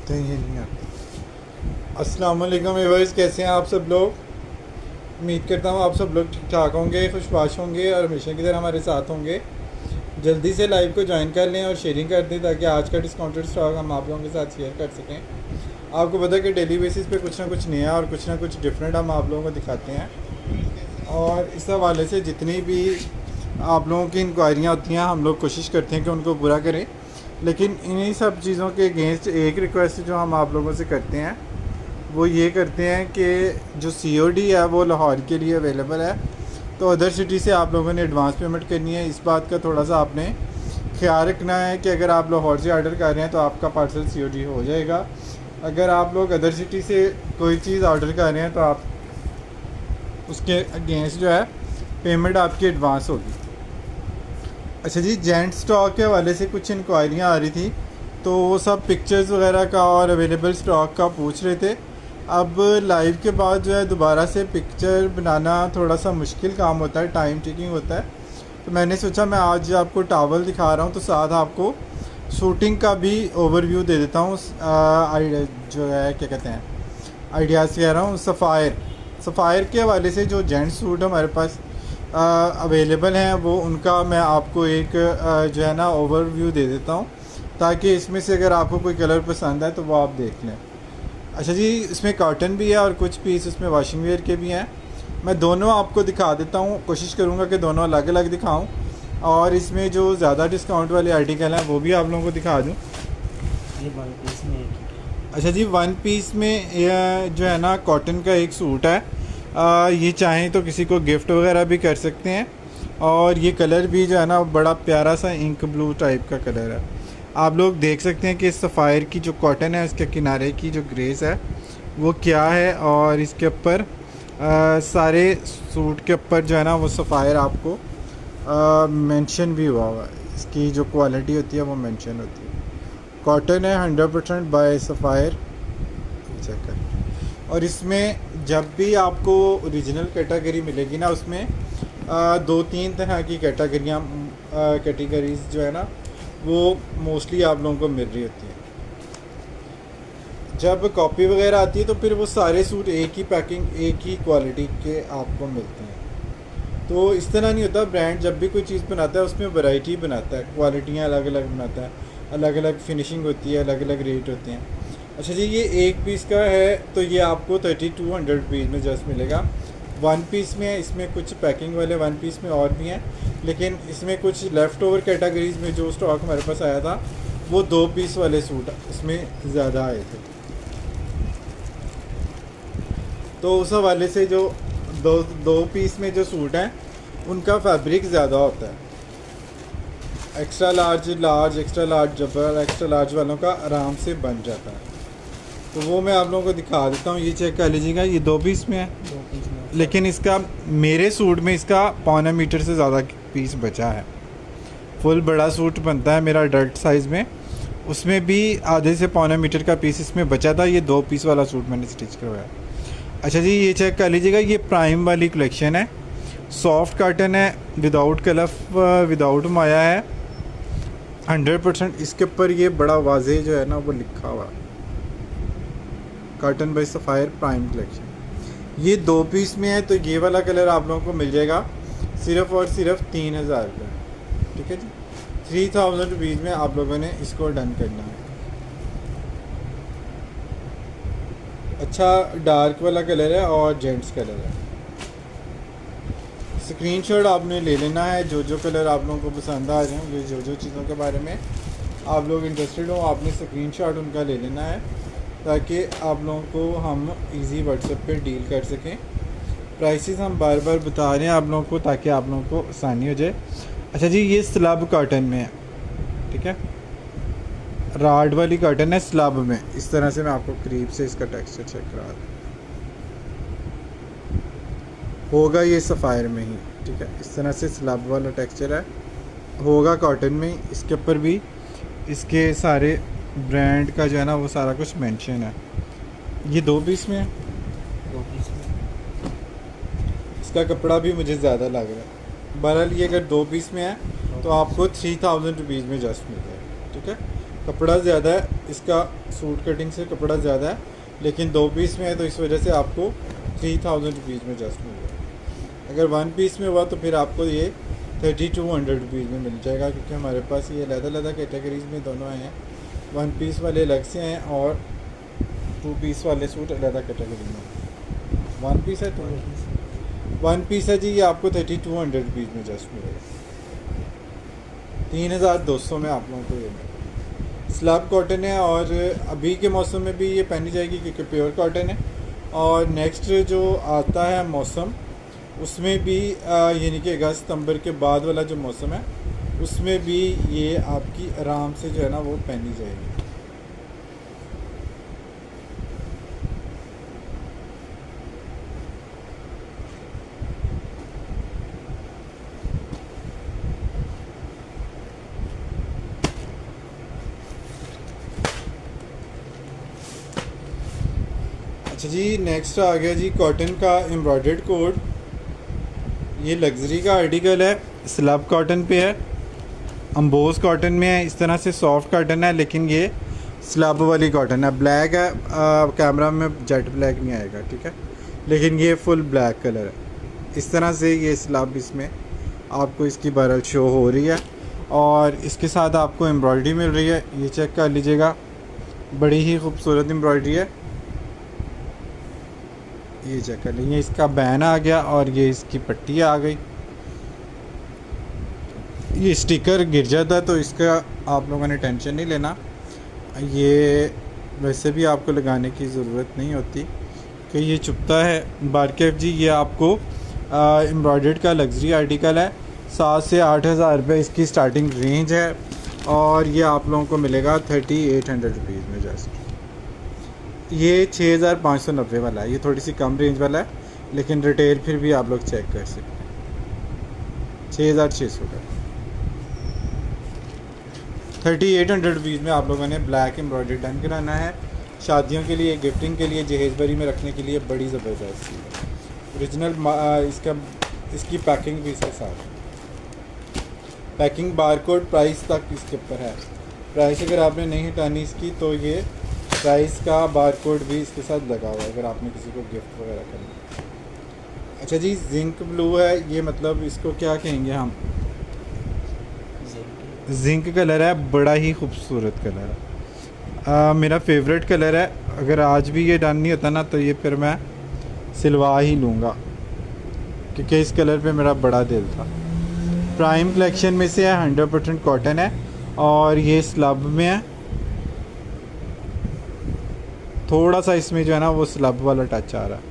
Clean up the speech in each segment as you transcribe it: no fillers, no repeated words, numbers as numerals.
तो ये नहीं आता। अस्सलाम वालेकुम व्यूअर्स, कैसे हैं आप सब लोग। उम्मीद करता हूँ आप सब लोग ठीक ठाक होंगे, खुशबाश होंगे और हमेशा की तरह हमारे साथ होंगे। जल्दी से लाइव को ज्वाइन कर लें और शेयरिंग कर दें ताकि आज का डिस्काउंटेड स्टॉक हम आप लोगों के साथ शेयर कर सकें। आपको पता है कि डेली बेसिस पे कुछ ना कुछ नया और कुछ ना कुछ डिफरेंट हम आप लोगों को दिखाते हैं, और इस हवाले से जितनी भी आप लोगों की इंक्वायरियाँ होती हैं हम लोग कोशिश करते हैं कि उनको पूरा करें। लेकिन इन्हीं सब चीज़ों के अगेंस्ट एक रिक्वेस्ट जो हम आप लोगों से करते हैं वो ये करते हैं कि जो COD है वो लाहौर के लिए अवेलेबल है, तो अदर सिटी से आप लोगों ने एडवांस पेमेंट करनी है। इस बात का थोड़ा सा आपने ख्याल रखना है कि अगर आप लाहौर से ऑर्डर कर रहे हैं तो आपका पार्सल COD हो जाएगा। अगर आप लोग अदर सिटी से कोई चीज़ ऑर्डर कर रहे हैं तो आप उसके अगेंस्ट जो है पेमेंट आपकी एडवांस होगी। अच्छा जी, जेंट स्टॉक के हवाले से कुछ इंक्वायरियाँ आ रही थी, तो वो सब पिक्चर्स वगैरह का और अवेलेबल स्टॉक का पूछ रहे थे। अब लाइव के बाद जो है दोबारा से पिक्चर बनाना थोड़ा सा मुश्किल काम होता है, टाइम टेकिंग होता है, तो मैंने सोचा मैं आज आपको टावल दिखा रहा हूँ तो साथ आपको शूटिंग का भी ओवरव्यू दे देता हूँ। जो है क्या कहते हैं, आइडियाज़ कह रहा हूँ। सफ़ायर के हवाले से जो जेंट सूट हमारे पास अवेलेबल हैं वो उनका मैं आपको एक जो है ना ओवरव्यू दे देता हूँ, ताकि इसमें से अगर आपको कोई कलर पसंद है तो वो आप देख लें। अच्छा जी, इसमें कॉटन भी है और कुछ पीस इसमें वॉशिंग वेयर के भी हैं। मैं दोनों आपको दिखा देता हूँ, कोशिश करूँगा कि दोनों अलग अलग दिखाऊँ, और इसमें जो ज़्यादा डिस्काउंट वाले आर्टिकल हैं वो भी आप लोगों को दिखा दूँ। ये वन पीस में एक ही अच्छा जी, वन पीस में जो है ना कॉटन का एक सूट है। ये चाहें तो किसी को गिफ्ट वगैरह भी कर सकते हैं, और ये कलर भी जो है ना बड़ा प्यारा सा इंक ब्लू टाइप का कलर है। आप लोग देख सकते हैं कि सफ़ायर की जो कॉटन है उसके किनारे की जो ग्रेस है वो क्या है, और इसके ऊपर सारे सूट के ऊपर जो है ना वो सफ़ायर आपको मेंशन भी हुआ है। इसकी जो क्वालिटी होती है वो मेंशन होती है। कॉटन है 100% बाय सफ़ायर, चेक कर। और इसमें जब भी आपको ओरिजिनल कैटेगरी मिलेगी ना, उसमें 2-3 तरह की कैटेगरीज जो है ना वो मोस्टली आप लोगों को मिल रही होती है। जब कॉपी वगैरह आती है तो फिर वो सारे सूट एक ही पैकिंग एक ही क्वालिटी के आपको मिलते हैं। तो इस तरह नहीं होता, ब्रांड जब भी कोई चीज़ बनाता है उसमें वैरायटी बनाता है, क्वालिटियाँ अलग अलग बनाता है, अलग अलग फिनिशिंग होती है, अलग अलग रेट होते हैं। अच्छा जी, ये एक पीस का है तो ये आपको 3200 रुपीज़ में जस्ट मिलेगा। वन पीस में है, इसमें कुछ पैकिंग वाले वन पीस में और भी हैं, लेकिन इसमें कुछ लेफ़्ट ओवर कैटेगरीज़ में जो स्टॉक हमारे पास आया था वो 2 पीस वाले सूट इसमें ज़्यादा आए थे। तो उस हवाले से जो दो पीस में जो सूट हैं उनका फैब्रिक ज़्यादा होता है। Extra large, extra large, double extra large वालों का आराम से बन जाता है। तो वो मैं आप लोगों को दिखा देता हूँ। ये चेक कर लीजिएगा, ये 2 पीस में है, दो पीस में लेकिन इसका मेरे सूट में इसका 1.25 मीटर से ज़्यादा पीस बचा है। फुल बड़ा सूट बनता है मेरा अडल्ट साइज़ में, उसमें भी आधे से 1.25 मीटर का पीस इसमें बचा था। ये 2 पीस वाला सूट मैंने स्टिच करवाया। अच्छा जी, ये चेक कर लीजिएगा, ये प्राइम वाली कलेक्शन है, सॉफ्ट कॉटन है, विदाउट कलफ, विदाउट माया है, 100%। इसके ऊपर ये बड़ा वाज़ेह जो है ना वो लिखा हुआ, cotton bye sapphire prime collection. ये 2 पीस में है, तो ये वाला कलर आप लोगों को मिल जाएगा सिर्फ़ और सिर्फ 3000 रुपये। ठीक है जी, 3000 रुपीज़ में आप लोगों ने इसको डन करना है। अच्छा डार्क वाला कलर है और जेंट्स कलर है। स्क्रीनशॉट आपने ले लेना है, जो जो कलर आप लोगों को पसंद आ रहे होंगे, जो जो चीज़ों के बारे में आप लोग इंटरेस्टेड हो, आपने स्क्रीनशॉट उनका ले लेना है ताकि आप लोगों को हम इजी व्हाट्सएप पे डील कर सकें। प्राइसेस हम बार बार बता रहे हैं आप लोगों को ताकि आप लोगों को आसानी हो जाए। अच्छा जी, ये स्लब कॉटन में है, ठीक है, राड वाली कॉटन है स्लब में। इस तरह से मैं आपको करीब से इसका टेक्सचर चेक करा दूँ, होगा ये सफ़ायर में ही, ठीक है। इस तरह से स्लब वाला टेक्सचर है, होगा कॉटन में ही। इसके ऊपर भी इसके सारे ब्रांड का जो है ना वो सारा कुछ मेंशन है। ये 2 पीस में है, दो पीस में इसका कपड़ा भी मुझे ज़्यादा लग रहा है। बहरहाल ये अगर 2 पीस में है तो आपको 3000 रुपीज़ में जस्ट मिल जाएगा, ठीक है। कपड़ा ज़्यादा है इसका, सूट कटिंग से कपड़ा ज़्यादा है, लेकिन 2 पीस में है तो इस वजह से आपको 3000 रुपीज़ में जस्ट मिल जाएगा। अगर 1 पीस में हुआ तो फिर आपको ये 3200 रुपीज़ में मिल जाएगा, क्योंकि हमारे पास ये अलग-अलग कैटेगरीज़ में दोनों आए हैं। 1 पीस वाले अलग से हैं और 2 पीस वाले सूट अलग कैटेगरी में। 1 पीस है तो 1 पीस है जी, ये आपको 3200 रुपीज़ में जस्ट मिलेगा। 3200 में आप लोगों को ये मिलेगा। स्लैब कॉटन है और अभी के मौसम में भी ये पहनी जाएगी क्योंकि प्योर कॉटन है। और नेक्स्ट जो आता है मौसम उसमें भी यानी कि अगस्त सितंबर के बाद वाला जो मौसम है उसमें भी ये आपकी आराम से जो है ना वो पहनी जाएगी। अच्छा जी, नेक्स्ट आ गया जी कॉटन का एम्ब्रॉयडर्ड कोट। ये लग्जरी का आर्टिकल है, स्लैब कॉटन पे है, अम्बोज कॉटन में है, इस तरह से सॉफ्ट कॉटन है, लेकिन ये स्लैब वाली कॉटन है। ब्लैक है, कैमरा में जेट ब्लैक नहीं आएगा, ठीक है, लेकिन ये फुल ब्लैक कलर है। इस तरह से ये स्लैब इसमें आपको इसकी बरल शो हो रही है और इसके साथ आपको एम्ब्रॉयडरी मिल रही है। ये चेक कर लीजिएगा, बड़ी ही खूबसूरत एम्ब्रॉयडरी है। ये चेक कर लीजिए, इसका बैन आ गया और ये इसकी पट्टी आ गई। ये स्टिकर गिर जाता तो इसका आप लोगों ने टेंशन नहीं लेना, ये वैसे भी आपको लगाने की ज़रूरत नहीं होती कि ये चुभता है। बारकेफ जी, ये आपको एम्ब्रॉयडर्ड का लग्जरी आर्टिकल है। 7 से 8 हज़ार रुपये इसकी स्टार्टिंग रेंज है और ये आप लोगों को मिलेगा 3800 रुपीज़ में जस्ट। ये 6590 वाला है, ये थोड़ी सी कम रेंज वाला है, लेकिन रिटेल फिर भी आप लोग चेक कर सकते हैं 6600 का। 3800 रुपीज़ में आप लोगों ने ब्लैक एम्ब्रॉयडरी डन कराना है। शादियों के लिए, गिफ्टिंग के लिए, जहेज़बरी में रखने के लिए बड़ी ज़बरदस्त चीज़ है। ओरिजिनल इसकी पैकिंग भी इसके साथ, पैकिंग बारकोड प्राइस तक इसके ऊपर है। प्राइस अगर आपने नहीं हटानी इसकी तो ये प्राइस का बारकोड भी इसके साथ लगा हुआ है अगर आपने किसी को गिफ्ट वगैरह करना। अच्छा जी, जिंक ब्लू है, ये मतलब इसको क्या कहेंगे हम, जिंक कलर है, बड़ा ही खूबसूरत कलर है, मेरा फेवरेट कलर है। अगर आज भी ये डन नहीं होता ना तो ये फिर मैं सिलवा ही लूँगा, क्योंकि इस कलर पे मेरा बड़ा दिल था। प्राइम कलेक्शन में से है, 100% कॉटन है और ये स्लब में है। थोड़ा सा इसमें जो है ना वो स्लब वाला टच आ रहा है,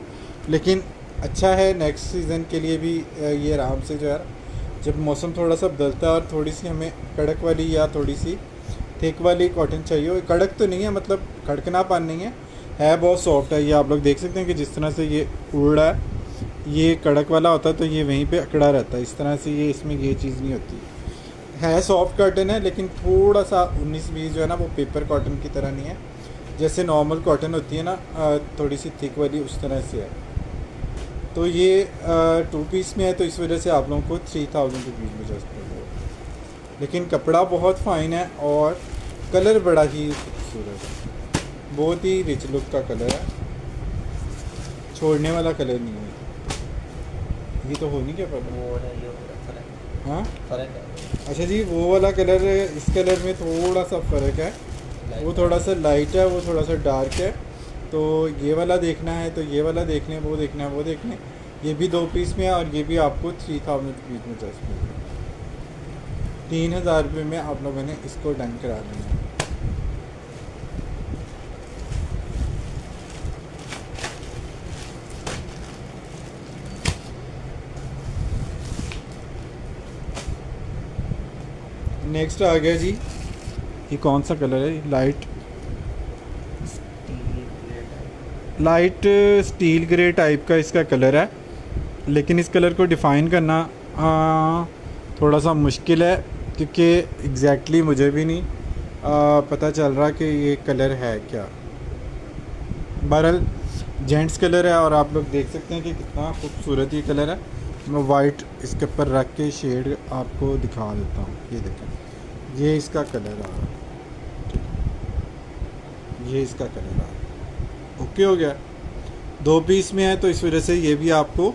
लेकिन अच्छा है। नेक्स्ट सीज़न के लिए भी ये आराम से जो है, जब मौसम थोड़ा सा बदलता है और थोड़ी सी हमें कड़क वाली या थोड़ी सी थिक वाली कॉटन चाहिए। कड़क तो नहीं है, मतलब खड़कनापन नहीं है बहुत सॉफ्ट है। ये आप लोग देख सकते हैं कि जिस तरह से ये उड़ रहा है, ये कड़क वाला होता है तो ये वहीं पे अकड़ा रहता है। इस तरह से ये इसमें ये चीज़ नहीं होती है। सॉफ्ट कॉटन है, लेकिन थोड़ा सा 19-20 जो है ना वो पेपर कॉटन की तरह नहीं है, जैसे नॉर्मल कॉटन होती है ना थोड़ी सी थिक वाली, उस तरह से है। तो ये 2 पीस में है तो इस वजह से आप लोगों को 3000 रुपीज़ में जस्ट पड़ेगा, लेकिन कपड़ा बहुत फ़ाइन है और कलर बड़ा ही खूबसूरत है, बहुत ही रिच लुक का कलर है, छोड़ने वाला कलर नहीं है। ये तो हो नहीं क्या पता, वो वाला ये वाला फर्क हाँ फर्क है। अच्छा जी, वो वाला कलर इस कलर में थोड़ा सा फ़र्क है, वो थोड़ा सा लाइट है, वो थोड़ा सा डार्क है। तो ये वाला देखना है तो ये वाला देख लें, वो देखना है वो देख लें। ये भी 2 पीस में है और ये भी आपको 3000 रुपीज़ में जस्ट मिलेगा। 3000 रुपये में आप लोगों ने इसको डन करा देना है। नेक्स्ट आ गया जी, ये कौन सा कलर है, लाइट स्टील ग्रे टाइप का इसका कलर है, लेकिन इस कलर को डिफ़ाइन करना थोड़ा सा मुश्किल है, क्योंकि एग्जैक्टली मुझे भी नहीं पता चल रहा कि ये कलर है क्या। बहरहाल जेंट्स कलर है और आप लोग देख सकते हैं कि कितना खूबसूरत ये कलर है। मैं वाइट इसके ऊपर रख के शेड आपको दिखा देता हूँ। ये देखें, ये इसका कलर आ रहा है, ठीक है। ये इसका कलर आ ओके हो गया। 2 पीस में है तो इस वजह से ये भी आपको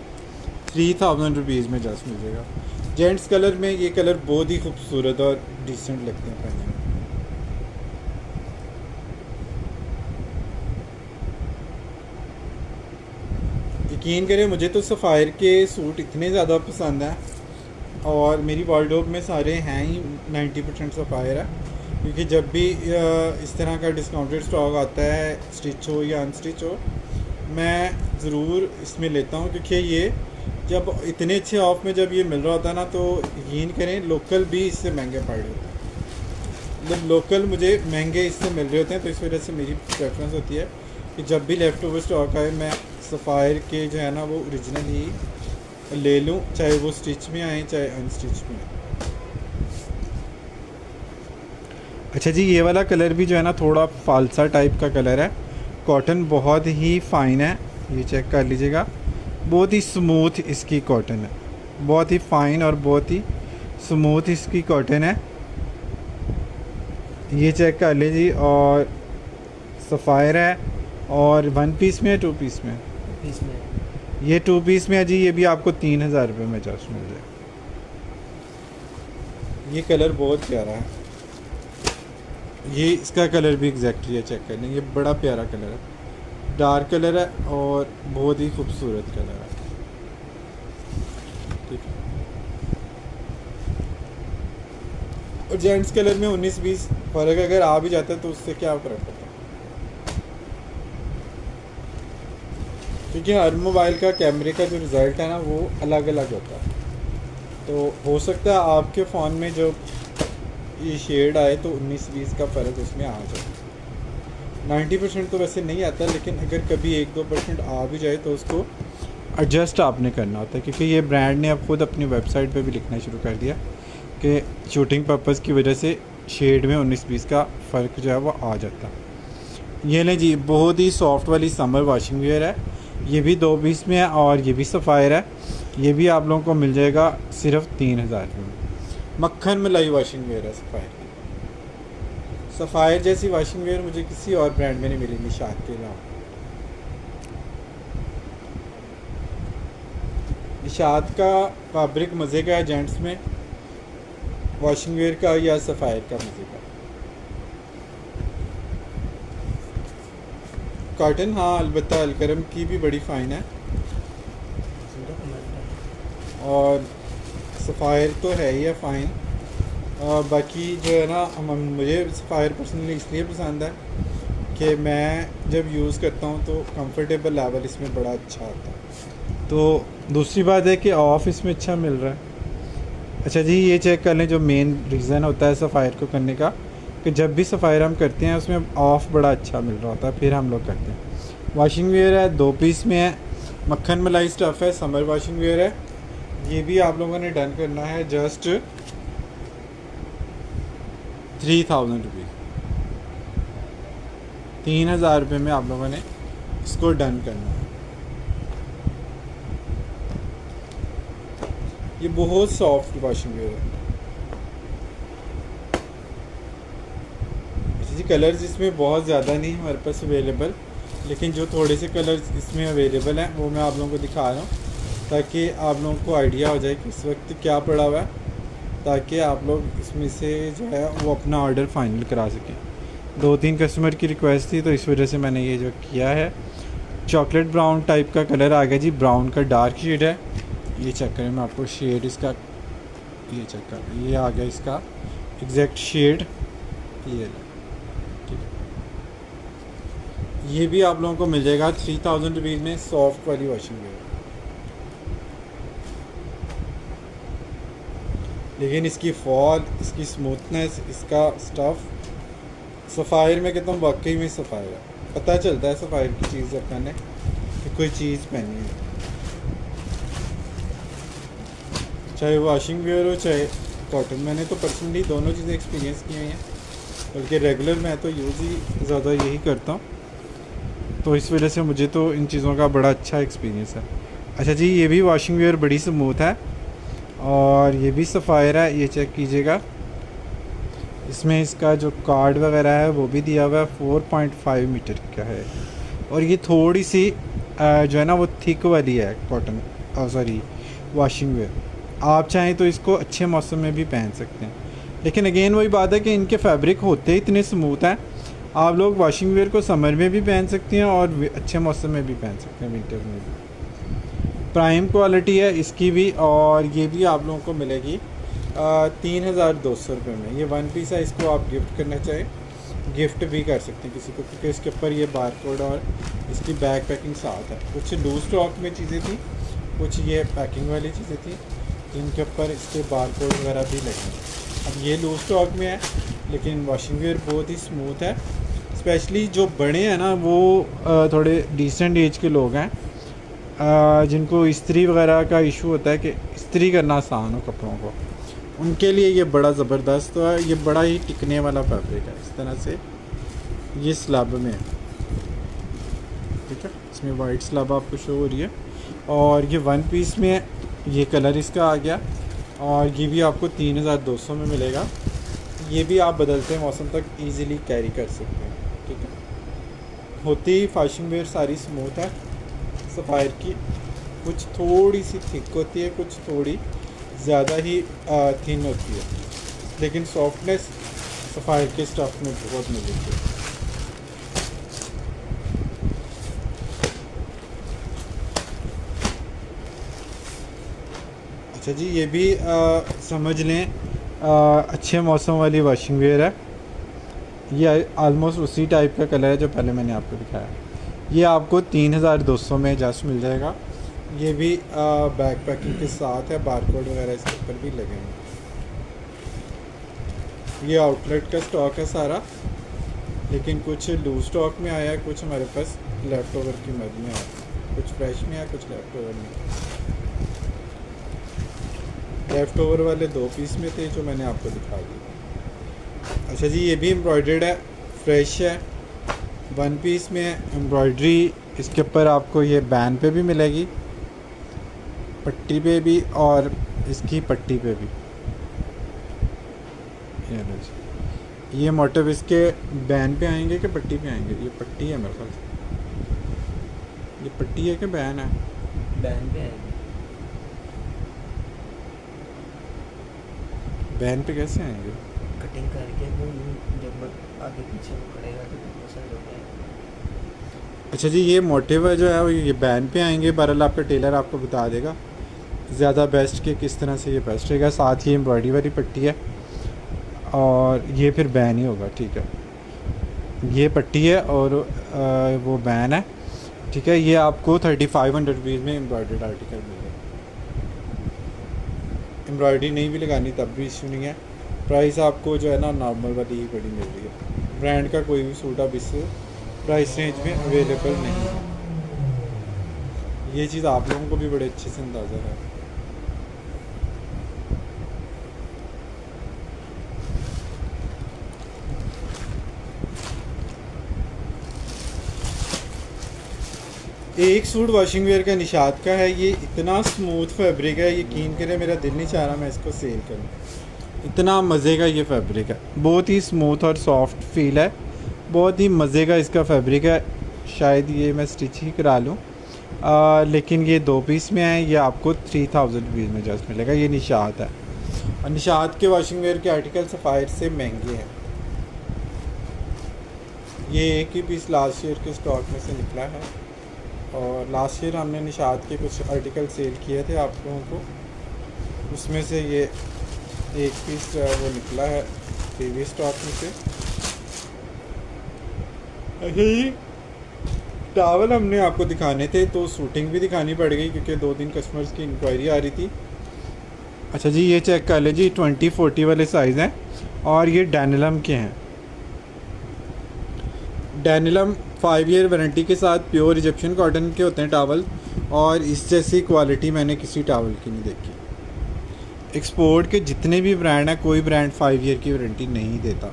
3000 रुपीज़ में जस्ट मिल जाएगा। जेंट्स कलर में ये कलर बहुत ही खूबसूरत और डिसेंट लगते हैं पहनने में। यकीन करें मुझे तो सफ़ायर के सूट इतने ज़्यादा पसंद हैं और मेरी वार्डरोब में सारे हैं ही 90% सफ़ायर है, क्योंकि जब भी इस तरह का डिस्काउंटेड स्टॉक आता है, स्टिच हो या अनस्टिच हो, मैं ज़रूर इसमें लेता हूँ, क्योंकि ये जब इतने अच्छे ऑफ में जब ये मिल रहा होता है ना, तो यकीन करें लोकल भी इससे महंगे पड़ रहे होते हैं। मतलब लोकल मुझे महंगे इससे मिल रहे होते हैं, तो इस वजह से मेरी प्रेफरेंस होती है कि जब भी लेफ़्ट ओवर स्टॉक आए मैं सफ़ायर के जो है ना वो ओरिजिनल ही ले लूँ, चाहे वो स्टिच में आए चाहे अनस्टिच में आए। अच्छा जी, ये वाला कलर भी जो है ना थोड़ा फालसा टाइप का कलर है, कॉटन बहुत ही फ़ाइन है, ये चेक कर लीजिएगा, बहुत ही स्मूथ इसकी कॉटन है, बहुत ही फ़ाइन और बहुत ही स्मूथ इसकी कॉटन है, ये चेक कर लीजिए। और सफ़ायर है और 1 पीस में है 2 पीस में? पीस में ये 2 पीस में है जी, ये भी आपको 3000 रुपये में जस्ट मिल जाए। ये कलर बहुत प्यारा है, ये इसका कलर भी एग्जैक्टली है, चेक कर लें, ये बड़ा प्यारा कलर है, डार्क कलर है और बहुत ही खूबसूरत कलर है। ठीक है, और जेंट्स कलर में 19-20 फ़र्क अगर आ भी जाता है तो उससे क्या फ़र्क पड़ता है, क्योंकि हर मोबाइल का कैमरे का जो रिज़ल्ट है ना वो अलग अलग होता है। तो हो सकता है आपके फ़ोन में जो ये शेड आए तो 19-20 का फ़र्क उसमें आ जाए। 90% तो वैसे नहीं आता, लेकिन अगर कभी 1-2% आ भी जाए तो उसको एडजस्ट आपने करना होता है, क्योंकि ये ब्रांड ने अब खुद अपनी वेबसाइट पे भी लिखना शुरू कर दिया कि शूटिंग पर्पज़ की वजह से शेड में 19-20 का फ़र्क जो है वो आ जाता है। ये लें जी, बहुत ही सॉफ्ट वाली समर वॉशिंग वेयर है, ये भी 2 पीस में है और ये भी सफ़ायर है, ये भी आप लोगों को मिल जाएगा सिर्फ 3000 रुपये में। मक्खन मलाई वॉशिंग वेयर है सफ़ायर की। सफ़ायर जैसी वॉशिंग वेयर मुझे किसी और ब्रांड में नहीं मिली निशात के अलावा। निशात का फैब्रिक मज़े का है जेंट्स में, वॉशिंग वेयर का या सफ़ायर का मज़े का। कॉटन हाँ अलबत्ता अलकरम की भी बड़ी फ़ाइन है, और सफ़ायर तो है ही है फ़ाइन। बाकी जो है ना मुझे सफ़ायर पर्सनली इसलिए पसंद है कि मैं जब यूज़ करता हूँ तो कंफर्टेबल लेवल इसमें बड़ा अच्छा आता है। तो दूसरी बात है कि ऑफ़ इसमें अच्छा मिल रहा है। अच्छा जी, ये चेक कर लें, जो मेन रीज़न होता है सफ़ायर को करने का, कि जब भी सफ़ायर हम करते हैं उसमें ऑफ़ बड़ा अच्छा मिल रहा होता है, फिर हम लोग करते हैं। वॉशिंग वेयर है, 2 पीस में है, मक्खन मलाई स्टफ़ है, समर वॉशिंग वेयर है, ये भी आप लोगों ने डन करना है जस्ट 3000 रुपीज़, 3000 रुपये में आप लोगों ने इसको डन करना है। ये बहुत सॉफ्ट वॉशिंग वेयर है। जी, कलर्स इसमें बहुत ज़्यादा नहीं हमारे पास अवेलेबल, लेकिन जो थोड़े से कलर्स इसमें अवेलेबल हैं वो मैं आप लोगों को दिखा रहा हूँ, ताकि आप लोगों को आइडिया हो जाए कि इस वक्त क्या पड़ा हुआ है, ताकि आप लोग इसमें से जो है वो अपना ऑर्डर फाइनल करा सकें। 2-3 कस्टमर की रिक्वेस्ट थी तो इस वजह से मैंने ये जो किया है। चॉकलेट ब्राउन टाइप का कलर आ गया जी, ब्राउन का डार्क शेड है, ये चेक करें, मैं आपको शेड इसका ये चेक कर, ये आ गया इसका एग्जैक्ट शेड, ये ठीक है। ये भी आप लोगों को मिल जाएगा 3000 रुपीज़ में, सॉफ्ट वाली वॉशिंग वेयर। लेकिन इसकी फॉल, इसकी स्मूथनेस, इसका स्टफ़ सफ़ायर में कहता हूँ वाकई में सफ़ायर है, पता चलता है सफ़ायर की चीज़ जब पहने कि कोई चीज़ पहनी है, चाहे वॉशिंग वेयर हो चाहे कॉटन। मैंने तो पर्सनली दोनों चीज़ें एक्सपीरियंस की हुई हैं, बल्कि रेगुलर मैं तो यूज़ ही ज़्यादा यही करता हूँ, तो इस वजह से मुझे तो इन चीज़ों का बड़ा अच्छा एक्सपीरियंस है। अच्छा जी, ये भी वॉशिंग वेयर बड़ी स्मूथ है और ये भी सफ़ायर है, ये चेक कीजिएगा, इसमें इसका जो कार्ड वगैरह है वो भी दिया हुआ है, 4.5 मीटर का है। और ये थोड़ी सी जो है ना वो थिक वाली है कॉटन, सॉरी वॉशिंग वेयर। आप चाहें तो इसको अच्छे मौसम में भी पहन सकते हैं, लेकिन अगेन वही बात है कि इनके फैब्रिक होते इतने स्मूथ हैं, आप लोग वॉशिंग वेयर को समर में भी पहन सकती हैं और अच्छे मौसम में भी पहन सकते हैं, विंटर में भी। प्राइम क्वालिटी है इसकी भी, और ये भी आप लोगों को मिलेगी 3200 में। ये वन पीस है, इसको आप गिफ्ट करना चाहें गिफ्ट भी कर सकते हैं किसी को, क्योंकि इसके ऊपर ये बार कोड और इसकी बैक पैकिंग साथ है। कुछ लूज स्टॉक में चीज़ें थी, कुछ ये पैकिंग वाली चीज़ें थी जिनके ऊपर इसके बार कोड वगैरह भी लगे हैं। अब ये लूज स्टॉक में है, लेकिन वॉशिंग वेयर बहुत ही स्मूथ है। स्पेशली जो बड़े हैं ना वो थोड़े डिसेंट एज के लोग हैं, जिनको इस्त्री वगैरह का इशू होता है कि इस्त्री करना आसान हो कपड़ों को, उनके लिए ये बड़ा ज़बरदस्त है। ये बड़ा ही टिकने वाला फैब्रिक है। इस तरह से ये स्लब में है, ठीक है। इसमें वाइट स्लब आपको शो हो रही है, और ये वन पीस में है। ये कलर इसका आ गया, और ये भी आपको 3200 में मिलेगा। ये भी आप बदलते मौसम तक इजीली कैरी कर सकते हैं, ठीक है। होती ही वॉशिंग वेयर सारी स्मूथ है सफ़ायर की, कुछ थोड़ी सी थिक होती है, कुछ थोड़ी ज़्यादा ही थिन होती है, लेकिन सॉफ्टनेस सफ़ायर के स्टफ़ में बहुत मिलती है। अच्छा जी, ये भी समझ लें अच्छे मौसम वाली वॉशिंग वेयर है। ये आलमोस्ट उसी टाइप का कलर है जो पहले मैंने आपको दिखाया। ये आपको 3200 में जस्ट मिल जाएगा। ये भी बैक पैकिंग के साथ है, बारकोड वगैरह इसके ऊपर भी लगे हैं। ये आउटलेट का स्टॉक है सारा, लेकिन कुछ लूज स्टॉक में आया है, कुछ हमारे पास लेफ़्ट ओवर की मद में आया, कुछ फ्रेश में आया, कुछ लेफ़्ट ओवर में। लेफ़्ट ओवर वाले 2 पीस में थे जो मैंने आपको दिखा दिए। अच्छा जी, ये भी एम्ब्रॉयडर्ड है, फ्रेश है, वन पीस में एम्ब्रॉयडरी इसके ऊपर आपको ये बैन पे भी मिलेगी, पट्टी पे भी और इसकी पट्टी पे भी। ये मोटिव इसके बैन पे आएंगे कि पट्टी पे आएंगे? ये पट्टी है मेरे ख्याल से। ये पट्टी है कि बैन है? बैन पे आएगी। बैन पे कैसे आएंगे? कटिंग करके वो जब आगे पीछे वो करेगा तो पसंद हो जाएगा। अच्छा जी, ये मोटिव है जो है वो ये बैन पे आएंगे। बहरहाल आपका टेलर आपको बता देगा ज़्यादा बेस्ट कि किस तरह से ये बेस्ट रहेगा। साथ ही एम्ब्रॉयडरी वाली पट्टी है, और ये फिर बैन ही होगा, ठीक है। ये पट्टी है और वो बैन है, ठीक है। ये आपको 3500 रुपीज़ में एम्ब्रॉयडर्ड आर्टिकल मिलेगा। एम्ब्रॉयडरी नहीं भी लगानी तब भी इशू नहीं है। प्राइस आपको जो है ना नॉर्मल वाली ही बड़ी मिल रही है। ब्रांड का कोई भी सूट अब इस प्राइस रेंज में अवेलेबल नहीं है। ये चीज़ आप लोगों को भी बड़े अच्छे से अंदाज़ा है। एक सूट वॉशिंग वेयर का निशात का है। ये इतना स्मूथ फैब्रिक है, यकीन करें मेरा दिल नहीं चाह रहा मैं इसको सेल करूं। इतना मज़े का ये फैब्रिक है, बहुत ही स्मूथ और सॉफ्ट फील है, बहुत ही मज़े का इसका फैब्रिक है। शायद ये मैं स्टिच ही करा लूँ, लेकिन ये 2 पीस में है। ये आपको 3000 रुपीज़ में जस्ट मिलेगा। ये निशात है, और निशात के वॉशिंग वेयर के आर्टिकल सफ़ायर से महंगे हैं। ये एक ही पीस लास्ट ईयर के स्टॉक में से निकला है, और लास्ट ईयर हमने निशात के कुछ आर्टिकल सेल किए थे आप लोगों को, उसमें से ये एक पीस जो है वो निकला है प्रीवियस स्टॉक में से। अच्छा जी, टावल हमने आपको दिखाने थे तो शूटिंग भी दिखानी पड़ गई क्योंकि 2 दिन कस्टमर्स की इंक्वायरी आ रही थी। अच्छा जी, ये चेक कर लीजिए, 20-40 वाले साइज़ हैं, और ये डेनिलम के हैं। डेनिलम 5 ईयर वारंटी के साथ प्योर इजिप्शियन कॉटन के होते हैं टावल, और इस जैसी क्वालिटी मैंने किसी टावल की नहीं देखी। एक्सपोर्ट के जितने भी ब्रांड हैं, कोई ब्रांड 5 ईयर की वारंटी नहीं देता,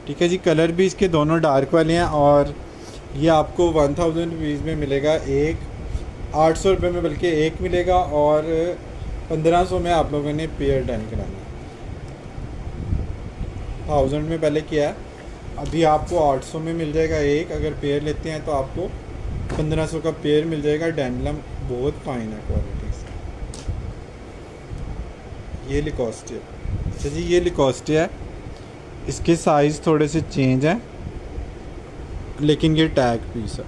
ठीक है जी। कलर भी इसके दोनों डार्क वाले हैं, और ये आपको 1000 रुपीज़ में मिलेगा एक, 800 रुपये में बल्कि एक मिलेगा, और 1500 में आप लोगों ने पेयर डन कराना है। 1000 में पहले किया है, अभी आपको 800 में मिल जाएगा एक। अगर पेयर लेते हैं तो आपको 1500 का पेयर मिल जाएगा। डेनिम बहुत फाइन है क्वालिटी से। ये लिकोस्टे है। अच्छा जी, ये लिकोस्टे है, इसके साइज़ थोड़े से चेंज हैं, लेकिन ये टैग पीस है,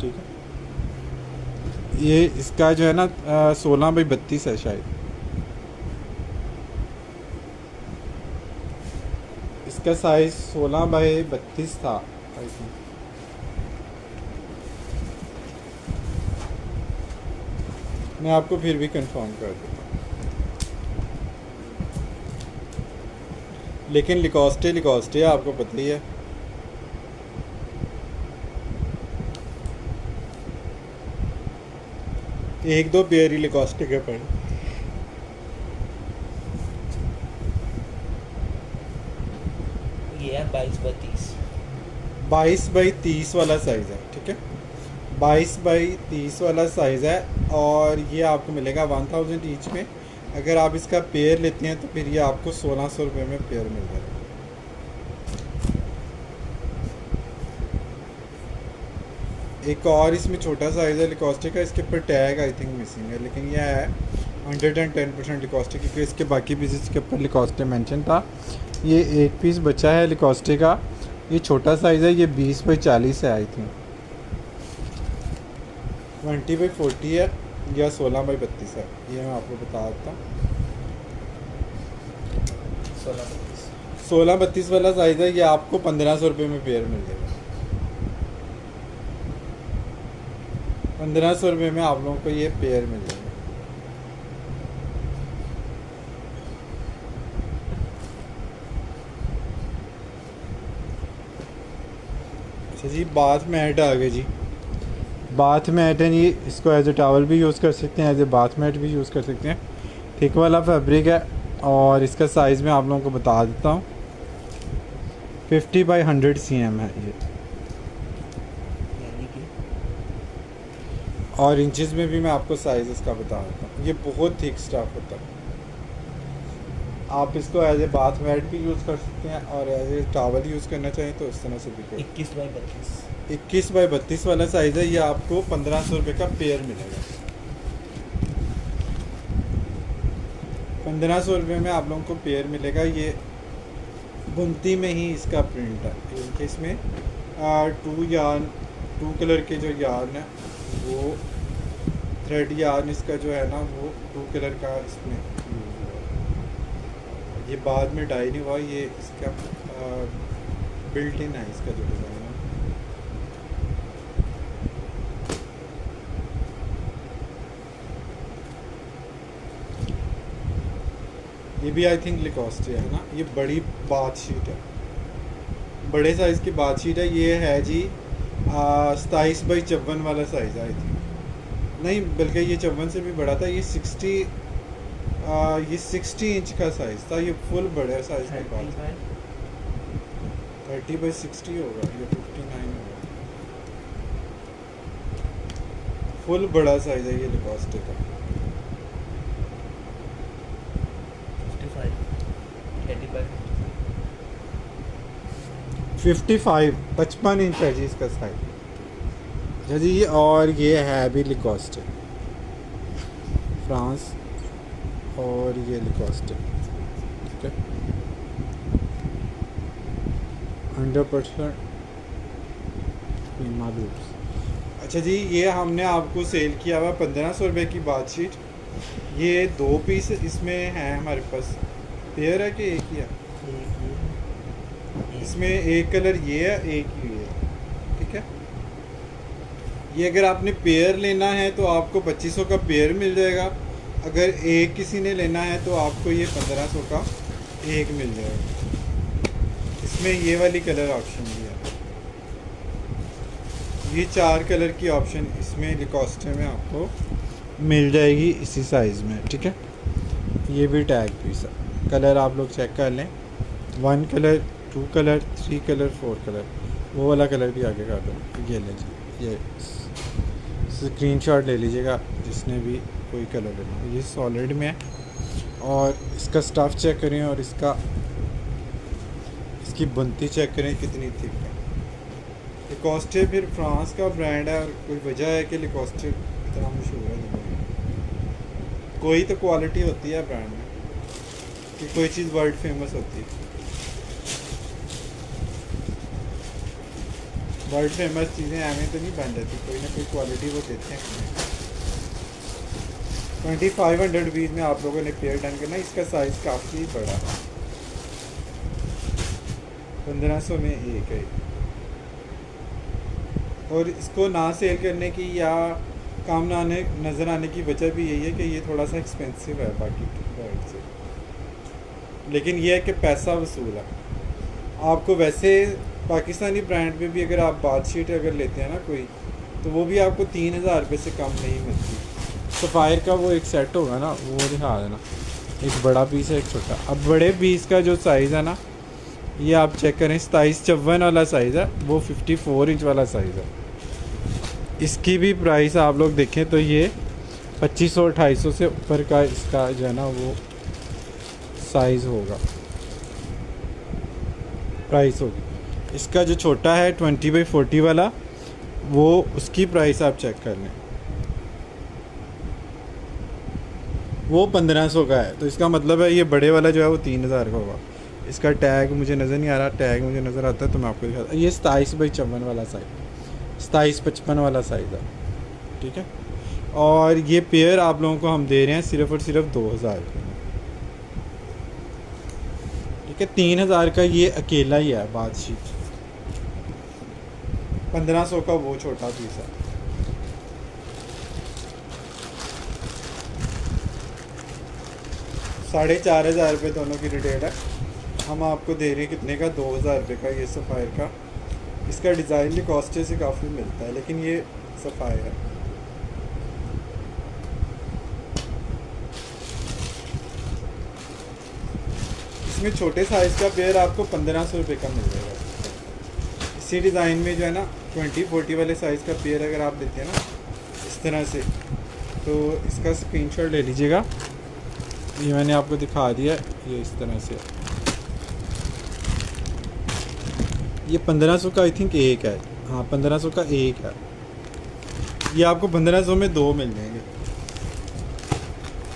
ठीक है। ये इसका जो है ना 16x32 है शायद, इसका साइज 16x32 था आई थिंक। मैं आपको फिर भी कंफर्म कर दूँगा, लेकिन लिकोस्टे लिकोस्टे आपको पता ही है। एक दो पेयर ही लिकोस्टे के पड़े। ये है 22x30। 22x30 वाला साइज़ है, ठीक है। 22x30 वाला साइज़ है, और ये आपको मिलेगा 1000 ईच में। अगर आप इसका पेयर लेते हैं तो फिर ये आपको 1600 रुपये में पेयर मिल जाएगा। एक और इसमें छोटा साइज़ है लिकोस्टे का, इसके ऊपर टैग आई थिंक मिसिंग है, लेकिन यह है 110% लिकोस्टे, क्योंकि इसके बाकी पीसेस के ऊपर लिकोस्टे मेंशन था। ये एक पीस बचा है लिकोस्टे का, ये छोटा साइज़ है, ये 20x40 है आई थिंक, 20x40 है या 16x32 है, ये मैं आपको बता देता हूँ। 16x32 वाला साइज़ है, ये आपको 1500 रुपये में पेयर मिल जाएगा। 1500 रुपये में आप लोगों को ये पेयर मिल जाएगा। अच्छा जी, बाथ मैट आ गए जी। बाथ मैट है ये, इसको एज ए टॉवल भी यूज़ कर सकते हैं, एज ए बाथ मैट भी यूज़ कर सकते हैं। थिक वाला फैब्रिक है, और इसका साइज़ मैं आप लोगों को बता देता हूँ, 50x100 cm है ये, यानी कि और इंचेस में भी मैं आपको साइज़ इसका बता देता हूँ। ये बहुत थिक स्टफ होता है। आप इसको एज ए बाथ मैट भी यूज़ कर सकते हैं, और एज ए टॉवल यूज़ करना चाहें तो इस तरह से भी कर। 21x32। 21x32 वाला साइज़ है, ये आपको 1500 रुपये का पेयर मिलेगा। 1500 रुपये में आप लोगों को पेयर मिलेगा। ये बुनती में ही इसका प्रिंट है, क्योंकि इसमें टू कलर के जो यार्न है, वो थ्रेड यार्न इसका जो है ना, वो 2 कलर का इसमें यूज़ हुआ है। ये बाद में डाई नहीं हुआ, ये इसका बिल्ट इन है इसका जो डिज़ाइन है। ये भी आई थिंक लिकोस्टे है ना। ये बड़ी बाथ शीट है, बड़े साइज़ की बाथ शीट है। ये है जी 27x54 वाला साइज़ है आई थिंक, नहीं बल्कि ये 54 से भी बड़ा था। ये 60 इंच का साइज़ था। ये फुल बड़े साइज़ की बात है। 30x60 होगा, ये 59 होगा। फुल बड़ा साइज़ है ये लिकोस्टे का। 55 इंच है जी इसका साइज। अच्छा जी, और ये है भी लिकोस्टे फ्रांस, और ये लिकोस्टे, ठीक है, 100% बीमा ग्रुप्स। अच्छा जी, ये हमने आपको सेल किया हुआ 1500 रुपये की बाथ शीट। ये 2 पीस इसमें हैं हमारे पास। पेयर है कि एक ही है? इसमें एक कलर ये है, एक ये है, ठीक है। ये अगर आपने पेयर लेना है तो आपको 2500 का पेयर मिल जाएगा। अगर एक किसी ने लेना है तो आपको ये 1500 का एक मिल जाएगा। इसमें ये वाली कलर ऑप्शन भी है। ये 4 कलर की ऑप्शन इसमें लिकोस्टे में आपको मिल जाएगी इसी साइज़ में, ठीक है। ये भी टैग पीस है। कलर आप लोग चेक कर लें, 1 कलर, 2 कलर, 3 कलर, 4 कलर। वो वाला कलर भी आगे कर दो। ये ले लीजिए, ये स्क्रीनशॉट ले लीजिएगा जिसने भी कोई कलर लेना हो। ये सॉलिड में है, और इसका स्टफ़ चेक करें, और इसका इसकी बुनती चेक करें कितनी थिक है। लिकोस्टे फिर फ्रांस का ब्रांड है और कोई वजह है कि लिकोस्टे इतना मशहूर है दुनिया में। कोई तो क्वालिटी होती है ब्रांड में कि कोई चीज़ वर्ल्ड फेमस होती है। वर्ल्ड फेमस चीज़ें एवं तो नहीं बन जाती, कोई ना कोई क्वालिटी वो देते हैं। 2500 रुपीज़ में आप लोगों ने पेयर डन करना। इसका साइज़ काफ़ी बड़ा है, 1500 में एक है। और इसको ना सेल करने की या काम ना आने नज़र आने की वजह भी यही है कि ये थोड़ा सा एक्सपेंसिव है बाकी ब्रांड से, लेकिन ये है कि पैसा वसूल है। आपको वैसे पाकिस्तानी ब्रांड में भी अगर आप बादशीट अगर लेते हैं ना कोई, तो वो भी आपको 3000 रुपये से कम नहीं मिलती। सफ़ायर का वो एक सेट होगा ना, वो दिखा देना, एक बड़ा पीस है एक छोटा। अब बड़े पीस का जो साइज़ है ना, ये आप चेक करें, 27-54 वाला साइज़ है, वो 54 इंच वाला साइज़ है। इसकी भी प्राइस आप लोग देखें तो ये 2500-2800 से ऊपर का इसका जो है ना वो साइज़ होगा, प्राइस होगी। इसका जो छोटा है 20x40 वाला, वो उसकी प्राइस आप चेक कर लें, वो 1500 का है। तो इसका मतलब है ये बड़े वाला जो है वो 3000 का होगा। इसका टैग मुझे नज़र नहीं आ रहा, टैग मुझे नज़र आता है तो मैं आपको दिखाता हूँ। ये 27x54 वाला साइज़, 27-55 वाला साइज़ है, ठीक है। और ये पेयर आप लोगों को हम दे रहे हैं सिर्फ़ और सिर्फ 2000 रुपये में, ठीक है। 3000 का ये अकेला ही है बादशीट, 1500 का वो छोटा पीस है। ₹4500 दोनों की रिटेल है। हम आपको दे रहे हैं कितने का, 2000 रुपये का ये सफ़ायर का। इसका डिज़ाइन लिकोस्टे से काफ़ी मिलता है, लेकिन ये सफ़ायर है। इसमें छोटे साइज़ का पेयर आपको 1500 रुपये का मिल जाएगा। इसी डिज़ाइन में जो है ना 20-40 वाले साइज़ का पेयर अगर आप लेते हैं ना इस तरह से, तो इसका स्क्रीनशॉट ले लीजिएगा। ये मैंने आपको दिखा दिया, ये इस तरह से। ये 1500 का आई थिंक एक है, हाँ 1500 का एक है। ये आपको 1500 में 2 मिल जाएंगे,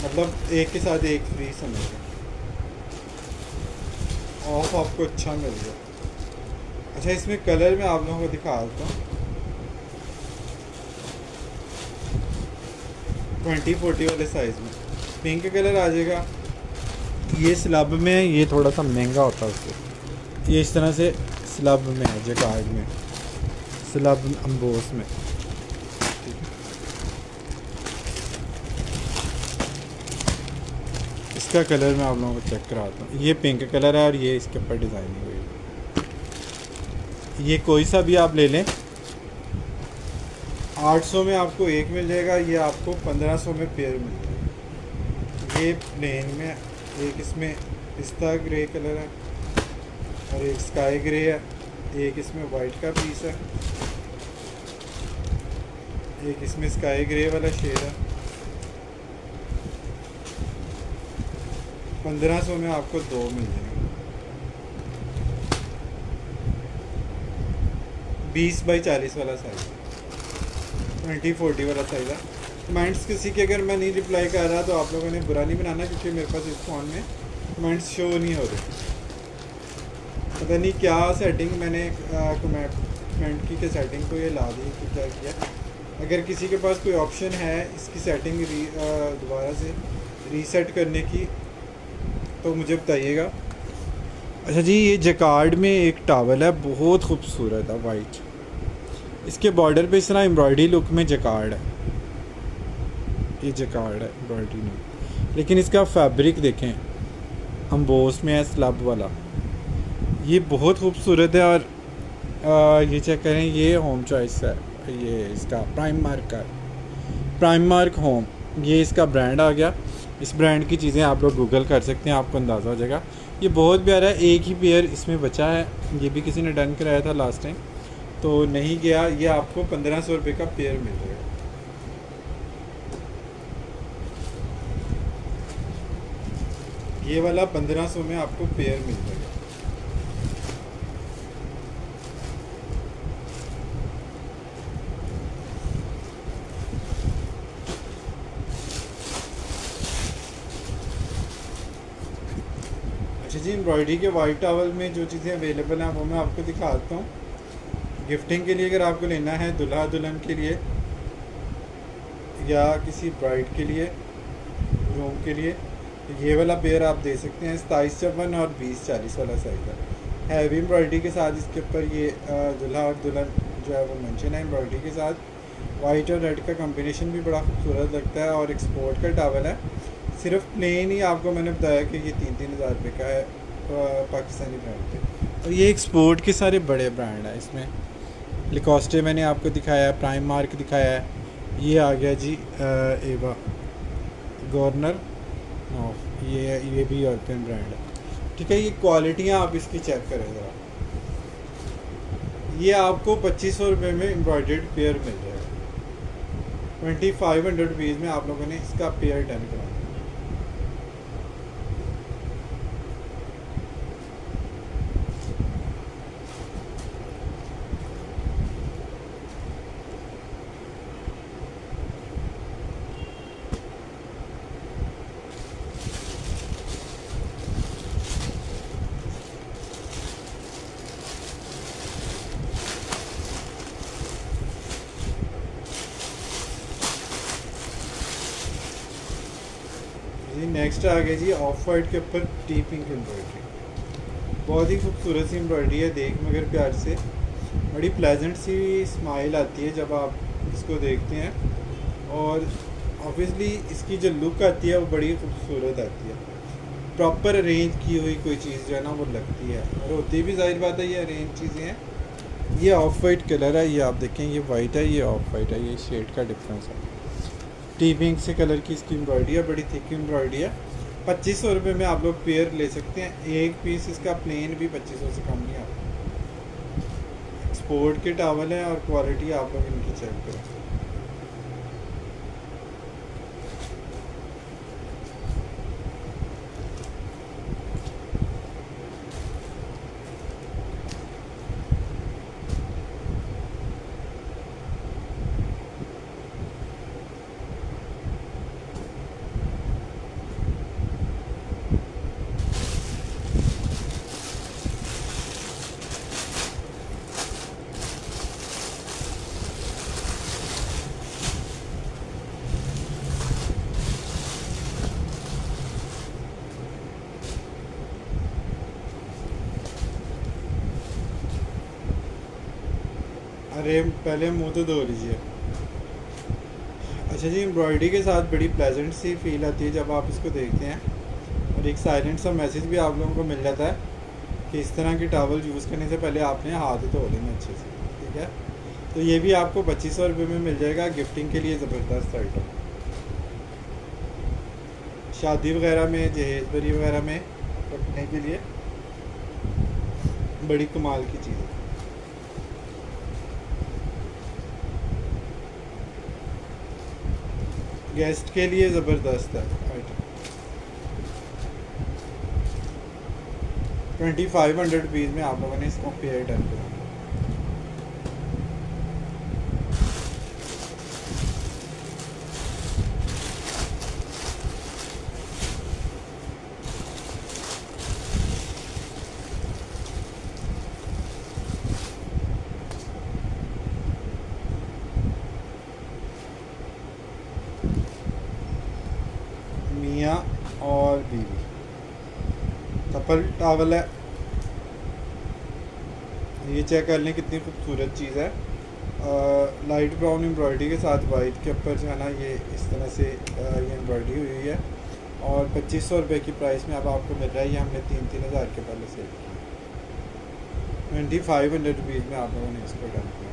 मतलब एक के साथ एक फ्री समझ। ऑफ आपको अच्छा मिल गया। अच्छा, इसमें कलर में आप लोगों को दिखा देता हूँ। 20-40 वाले साइज़ में पिंक कलर आ जाएगा। ये स्लब में है, ये थोड़ा सा महंगा होता है उससे। ये इस तरह से स्लब में है, जैकार्ड में, स्लब अम्बोस में, ठीक है। इसका कलर मैं आप लोगों को चेक कराता हूँ। ये पिंक कलर है और ये इसके ऊपर डिज़ाइनिंग हुई है। ये कोई सा भी आप ले लें, 800 में आपको एक मिल जाएगा, ये आपको 1500 में पेयर मिल जाएगा। ये प्लेन में, एक इसमें पिस्ता ग्रे कलर है और एक स्काई ग्रे है, एक इसमें वाइट का पीस है, एक इसमें स्काई ग्रे वाला शेड है। 1500 में आपको 2 मिल जाएंगे। 20x40 वाला साइज़, 20-40 वाला साइज़ है। कमेंट्स किसी के अगर मैं नहीं रिप्लाई कर रहा तो आप लोगों ने बुरा नहीं बनाना, क्योंकि मेरे पास इस फ़ोन में कमेंट्स शो नहीं हो रहे। पता नहीं क्या सेटिंग मैंने कमेंट की सेटिंग को ये ला दी कि क्या किया। अगर किसी के पास कोई ऑप्शन है इसकी सेटिंग दोबारा से रीसेट करने की तो मुझे बताइएगा। अच्छा जी, ये जैकार्ड में एक टॉवल है, बहुत खूबसूरत है, वाइट। इसके बॉर्डर पे इस तरह एम्ब्रॉयडरी लुक में जैकार्ड है, ये जैकार्ड है एम्ब्रॉयडरी में, लेकिन इसका फैब्रिक देखें अम्बोस में है, स्लब वाला। ये बहुत खूबसूरत है। और ये चेक करें, ये होम चॉइस है, ये इसका प्राइम मार्क का, प्राइम मार्क होम, ये इसका ब्रांड आ गया। इस ब्रांड की चीज़ें आप लोग गूगल कर सकते हैं, आपको अंदाज़ा हो जाएगा। ये बहुत प्यारा है। एक ही पेयर इसमें बचा है, ये भी किसी ने डन कराया था लास्ट टाइम तो नहीं गया। ये आपको 1500 रुपये का पेयर मिल जाएगा। ये वाला 1500 में आपको पेयर मिल जाएगा। अच्छा जी, एम्ब्रॉयडरी के वाइट टॉवल में जो चीज़ें अवेलेबल हैं वो मैं आपको दिखाता हूँ। गिफ्टिंग के लिए अगर आपको लेना है, दूल्हा दुल्हन के लिए या किसी ब्राइड के लिए, रूम के लिए, तो ये वाला पेयर आप दे सकते हैं। 2754 और 2040 वाला साइज है। हैवी एम्ब्रॉयडरी के साथ इसके ऊपर ये दूल्हा और दुल्हन जो है वो मेंशन है एम्ब्रॉयडरी के साथ। वाइट और रेड का कॉम्बिनेशन भी बड़ा खूबसूरत लगता है और एक्सपोर्ट का टॉवल है। सिर्फ प्लेन ही आपको मैंने बताया कि ये 3-3 हज़ार रुपये का है पाकिस्तानी ब्रांड पे। और ये एक्सपोर्ट के सारे बड़े ब्रांड हैं इसमें। लिकॉस्टे मैंने आपको दिखाया है, प्राइम मार्क दिखाया है, ये आ गया जी एवा गवर्नर, ये भी यूरोपियन ब्रांड है। ठीक है, ये क्वालिटियाँ आप इसकी चेक करें ज़रा। ये आपको 2500 रुपये में एम्ब्रॉयडर्ड पेयर मिल जाएगा। 2500 रुपीज़ में आप लोगों ने इसका पेयर डन कराना। जी नेक्स्ट आ गया जी ऑफ वाइट के ऊपर डी पिंक एम्ब्रॉयडरी। बहुत ही खूबसूरत सी एम्ब्रॉयडरी है, देख मगर प्यार से, बड़ी प्लेजेंट सी स्माइल आती है जब आप इसको देखते हैं। और ऑब्वियसली इसकी जो लुक आती है वो बड़ी खूबसूरत आती है। प्रॉपर अरेंज की हुई कोई चीज़ जो है ना वो लगती है, और होती भी जाहिर बात है ये अरेंज चीज़ें हैं। ये ऑफ वाइट कलर है, ये आप देखें, ये वाइट है, ये ऑफ वाइट है, ये शेड का डिफरेंस है। टी पिंक से कलर की इसकी एम्ब्रॉयडरी है, बड़ी थिक एम्ब्रॉयडरी है। 2500 रुपये में आप लोग पेयर ले सकते हैं। एक पीस इसका प्लेन भी 2500 से कम नहीं आता। एक्सपोर्ट के टावल हैं और क्वालिटी आप लोग इनकी चेक करें। अरे पहले मुंह तो धो लीजिए। अच्छा जी, एम्ब्रॉयडरी के साथ बड़ी प्लेजेंट सी फील आती है जब आप इसको देखते हैं। और एक साइलेंट सा मैसेज भी आप लोगों को मिल जाता है कि इस तरह की टॉवल यूज़ करने से पहले आपने हाथ धो लेने अच्छे से। ठीक है, तो ये भी आपको 2500 रुपये में मिल जाएगा। गिफ्टिंग के लिए ज़बरदस्त आइटम, शादी वगैरह में, जहेज़बरी वगैरह में रखने के लिए बड़ी कमाल की चीज़ है। गेस्ट के लिए ज़बरदस्त है आइटम। 2500 रुपीज़ में आप लोगों ने इसका पेयर डन करा। मियाँ और बीवी कपल टॉवल है। ये चेक कर लें कितनी खूबसूरत चीज़ है। लाइट ब्राउन एम्ब्रॉयडरी के साथ वाइट के ऊपर जो है ना ये इस तरह से ये एम्ब्रॉयडरी हुई है। और 2500 रुपये की प्राइस में अब आपको मिल रहा है। ये हमने 3-3 हज़ार के पहले सेल किया। 2500 रुपीज़ में आप लोगों ने इसको डन किया।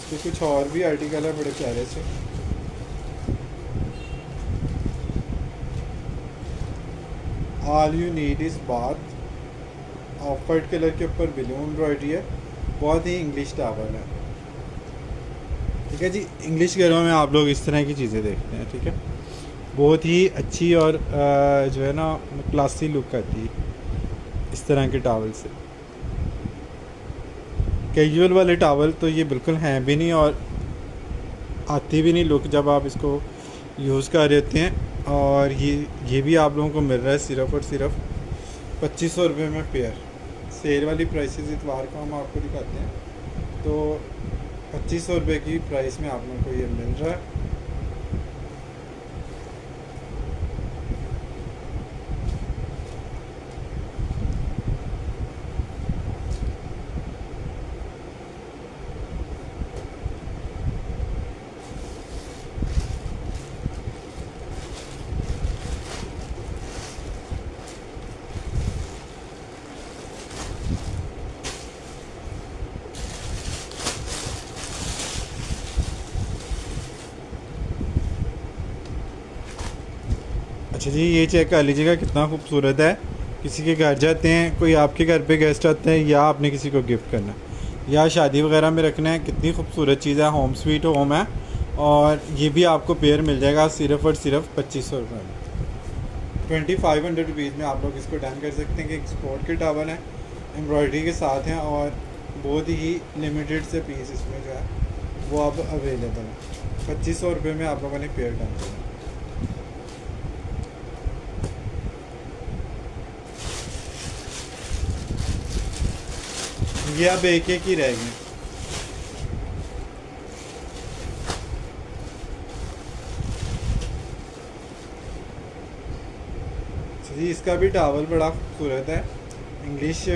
इसके कुछ और भी आर्टिकल है बड़े प्यारे से। All you need is bath, of white colour के ऊपर ब्लू एम्ब्रॉयडरी है, बहुत ही इंग्लिश टावल है। ठीक है जी, इंग्लिश घरों में आप लोग इस तरह की चीज़ें देखते हैं। ठीक है, बहुत ही अच्छी और जो है ना क्लासी लुक आती है इस तरह के टावल से। कैजुअल वाले टावल तो ये बिल्कुल हैं भी नहीं और आती भी नहीं लुक जब आप इसको यूज़ कर रहे होते हैं। और ये भी आप लोगों को मिल रहा है सिर्फ़ और सिर्फ 2500 रुपये में पेयर। सेल वाली प्राइसेस इतवार को हम आपको दिखाते हैं, तो 2500 रुपये की प्राइस में आप लोगों को ये मिल रहा है। अच्छा जी, ये चेक कर लीजिएगा कितना खूबसूरत है। किसी के घर जाते हैं, कोई आपके घर पे गेस्ट आते हैं, या आपने किसी को गिफ्ट करना है या शादी वगैरह में रखना है, कितनी खूबसूरत चीज़ है। होम स्वीट होम है। और ये भी आपको पेयर मिल जाएगा सिर्फ़ और सिर्फ 2500 रुपये में। 2500 रुपीज़ में आप लोग इसको डन कर सकते हैं कि एक्सपोर्ट के टावल हैं, एम्ब्रॉयडरी के साथ हैं और बहुत ही लिमिटेड से पीस इसमें जो है वो अब अवेलेबल है। 2500 रुपये में आप लोगों ने पेयर डन करना। ये अब एक एक ही रह गए। जी, इसका भी टावल बड़ा खूबसूरत है। इंग्लिश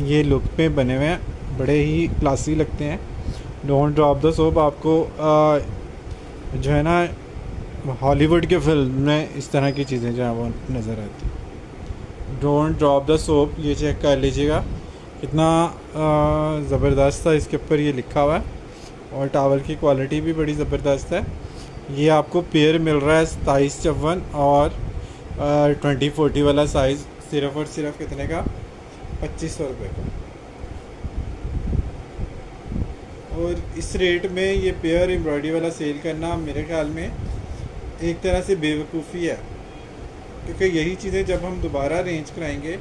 ये लुक पे बने हुए हैं, बड़े ही क्लासी लगते हैं। डोंट ड्रॉप द सोप आपको जो है ना हॉलीवुड के फिल्म में इस तरह की चीज़ें जो है वो नज़र आती हैं। डोंट ड्रॉप द सोप, ये चेक कर लीजिएगा कितना ज़बरदस्त था इसके ऊपर ये लिखा हुआ है। और टावल की क्वालिटी भी बड़ी ज़बरदस्त है। ये आपको पेयर मिल रहा है 2754 और 2040 वाला साइज़ सिर्फ़ और सिर्फ कितने का, 2500 रुपये का। और इस रेट में ये पेयर एम्ब्रॉयडरी वाला सेल करना मेरे ख्याल में एक तरह से बेवकूफ़ी है, क्योंकि यही चीज़ें जब हम दोबारा अरेंज कराएंगे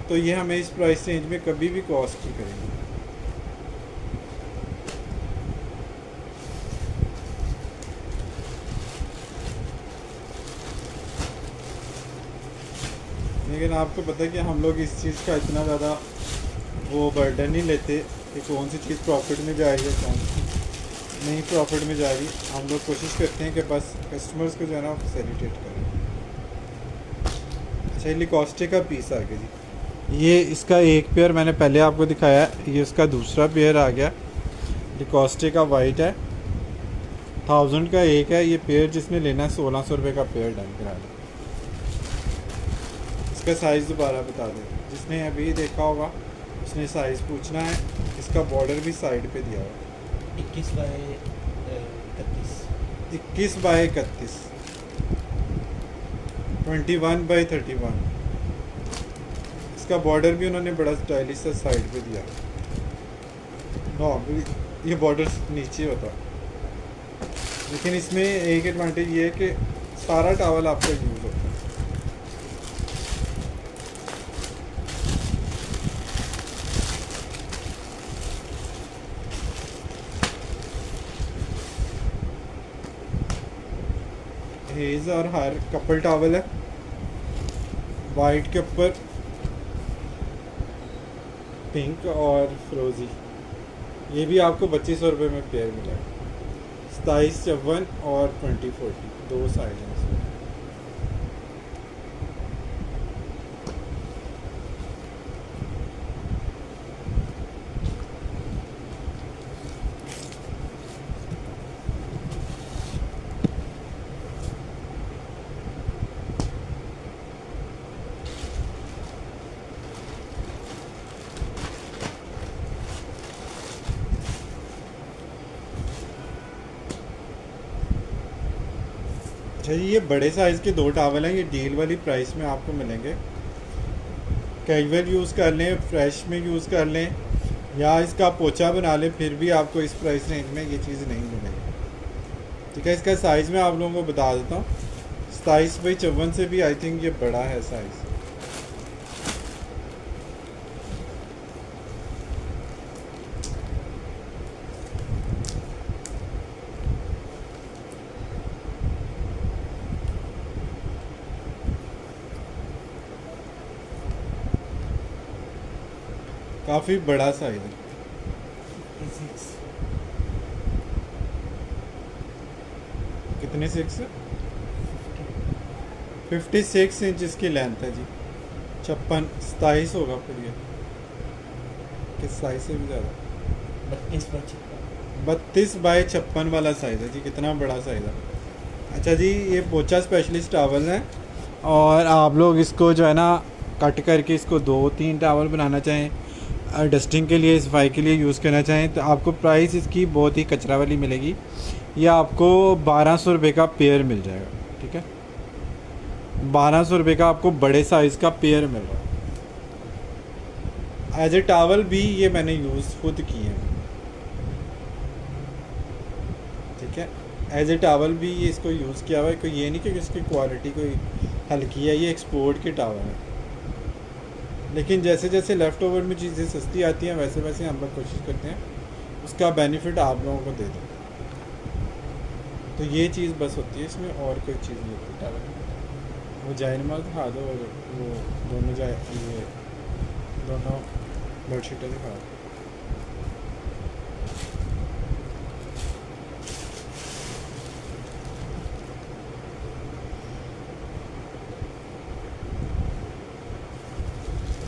तो ये हमें इस प्राइस रेंज में कभी भी कॉस्ट नहीं करेंगे। लेकिन आपको पता है कि हम लोग इस चीज़ का इतना ज़्यादा वो बर्डन नहीं लेते कि कौन सी चीज़ प्रॉफिट में जा रही है, कौन सी नहीं प्रॉफिट में जा रही। हम लोग कोशिश करते हैं कि बस कस्टमर्स को जो है ना फैसिलिटेट करें। अच्छा, ये लिकोस्टे का पीस आ गया जी। ये इसका एक पेयर मैंने पहले आपको दिखाया है, ये इसका दूसरा पेयर आ गया। लिकोस्टे का वाइट है, 1000 का एक है ये पेयर। जिसने लेना है 1600 रुपये का पेयर डन करा दें। इसका साइज़ दोबारा बता दें, जिसने अभी देखा होगा उसने साइज़ पूछना है। इसका बॉर्डर भी साइड पे दिया हुआ, 21 बाय 31, 21 बाय 31, 21 बाय 31। इसका बॉर्डर भी उन्होंने बड़ा स्टाइलिश सा साइड पे दिया। नॉर्मली ये बॉर्डर नीचे होता, लेकिन इसमें एक एडवांटेज ये है कि सारा टावल आपका यूज़ होता है। हेज और हर कपल टावल है, वाइट के ऊपर पिंक और फ्रोजी। ये भी आपको 2500 रुपये में पेयर मिलेगा। 2754 और 2040 दो साइज हैं इसमें। अच्छा जी, ये बड़े साइज़ के दो टावल हैं। ये डील वाली प्राइस में आपको मिलेंगे। कैजुअल यूज़ कर लें, फ्रेश में यूज़ कर लें या इसका पोछा बना लें, फिर भी आपको इस प्राइस रेंज में ये चीज़ नहीं मिलेगी। ठीक है, इसका साइज़ मैं आप लोगों को बता देता हूँ। 27x54 से भी आई थिंक ये बड़ा है साइज़। काफ़ी बड़ा साइज़ है। 56 कितने 6? 56 इंच इसकी लेंथ है जी। 27 होगा फिर ये, किस साइज से भी ज़्यादा। 32x56 वाला साइज़ है जी, कितना बड़ा साइज़ है। अच्छा जी, ये पोचा स्पेशलिस्ट टावल है और आप लोग इसको जो है ना कट करके इसको 2-3 टावल बनाना चाहें, डस्टिंग के लिए, सफाई के लिए यूज़ करना चाहें, तो आपको प्राइस इसकी बहुत ही कचरा वाली मिलेगी। ये आपको 1200 रुपये का पेयर मिल जाएगा। ठीक है, 1200 रुपये का आपको बड़े साइज़ का पेयर मिल रहा है। एज ए टावल भी ये मैंने यूज़ खुद किए हैं। ठीक है, एज ए टावल भी ये इसको यूज़ किया हुआ है। कोई ये नहीं कि इसकी क्वालिटी कोई हल्की है, ये एक्सपोर्ट के टावल है। लेकिन जैसे जैसे लेफ़्ट ओवर में चीज़ें सस्ती आती हैं वैसे वैसे हम लोग कोशिश करते हैं उसका बेनिफिट आप लोगों को दे दें। तो ये चीज़ बस होती है इसमें, और कोई चीज़ नहीं होती टावल में। वो जायनमा दिखा दो और वो दोनों ये दोनों बेडशीटें दिखा दो।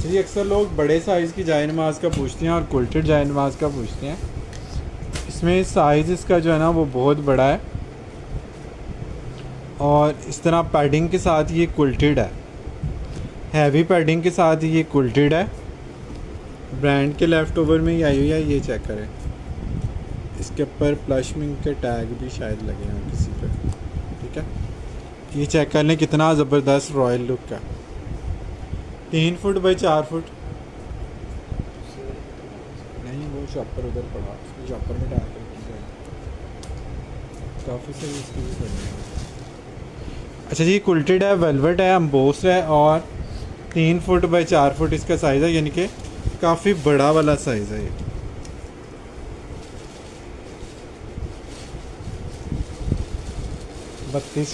जी, अक्सर लोग बड़े साइज़ की जाय नमाज का पूछते हैं और कुल्टेड जाय नमाज का पूछते हैं। इसमें साइज़ इसका जो है ना वो बहुत बड़ा है और इस तरह पैडिंग के साथ ये कुल्टेड है, हैवी पैडिंग के साथ ये कुल्टेड है। ब्रांड के लेफ़्ट ओवर में ही आई हुई है, ये चेक करें। इसके ऊपर प्लशमिंग के टैग भी शायद लगे हैं किसी पे। ठीक है, ये चेक कर लें कितना ज़बरदस्त रॉयल लुक का। 3 फुट बाई 4 फुट नहीं, वो शॉपर उधर पड़ा, उसको शॉपर में डाल कर काफ़ी सही इसकी भी पड़ी है। अच्छा जी, कुल्टेड है, वेलवेट है, अम्बोस है और 3 फुट बाई 4 फुट इसका साइज़ है, यानी कि काफ़ी बड़ा वाला साइज़ है ये।